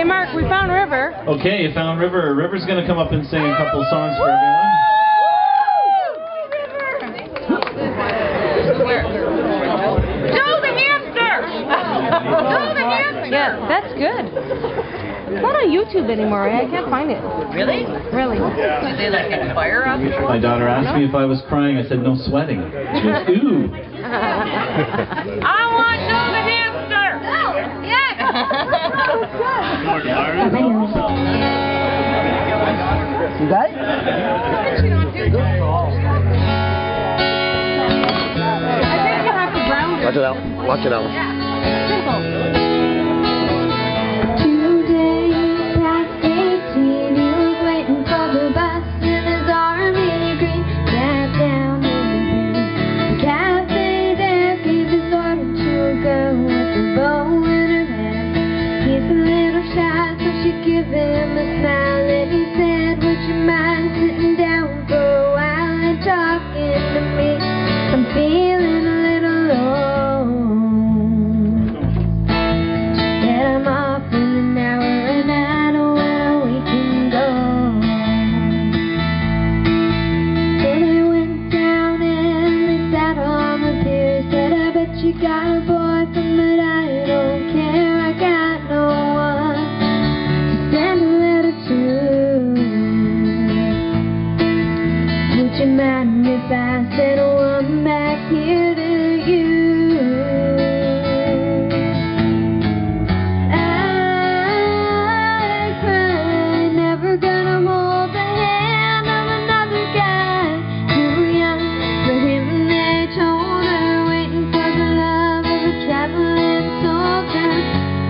Okay, Mark, we found River. Okay, you found River. River's going to come up and sing a couple songs for everyone. Joe the hamster! Joe the hamster! Yeah, that's good. It's not on YouTube anymore. I can't find it. Really? Really. Did they like expire after a while? My daughter asked me if I was crying. I said, no sweating. She goes, ooh. I want Joe the hamster! Oh, yes! You got it? Watch it out. Watch it out. Give him a smile and he said, would you mind sitting down for a while and talking to me? I'm feeling a little low. Said I'm off in an hour and I don't know where we can go. So they went down and they sat on the pier. Said, I bet you got a boyfriend, but I don't care. I got no one. Would you mind if I sent one back here to you? I cry, never gonna hold the hand of another guy. Too young for him and their shoulder, waiting for the love of a traveling soldier.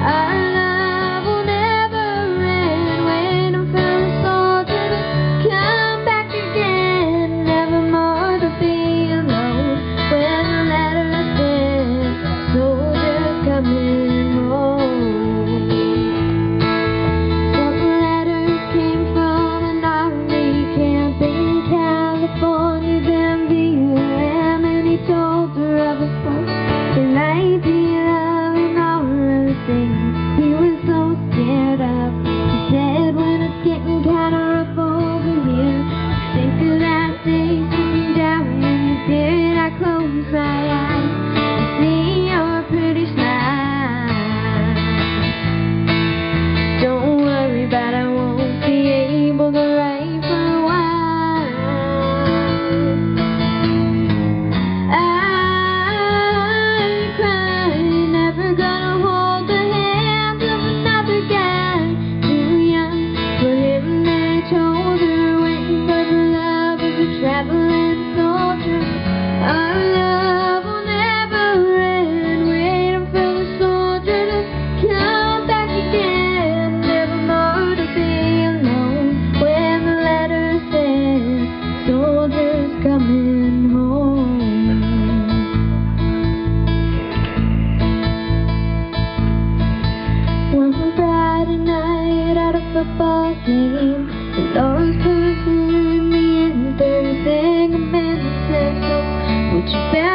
Our love will never end, waiting for the soldier to come back again. Never more to be alone when the letter says soldiers coming home. Some letters came from an army camp in California, then Vietnam, and he told her of his folks, the idea of and all of the things he was so scared of. He said, when it's getting kind of rough over here, think of that day sitting down in the pier. I close my eyes and see your pretty smile. Don't worry about I won't be able to write for a while. I cry, never gonna hold the hand of another guy. Too young for him and their shoulder, waiting for the love of a traveling soldier. Our love will never end, waiting for the soldier to come back again. Never more to be alone when the letter says soldiers coming home. One Friday night at a football game, the Lord's person in the end, third thing a man said, would you bet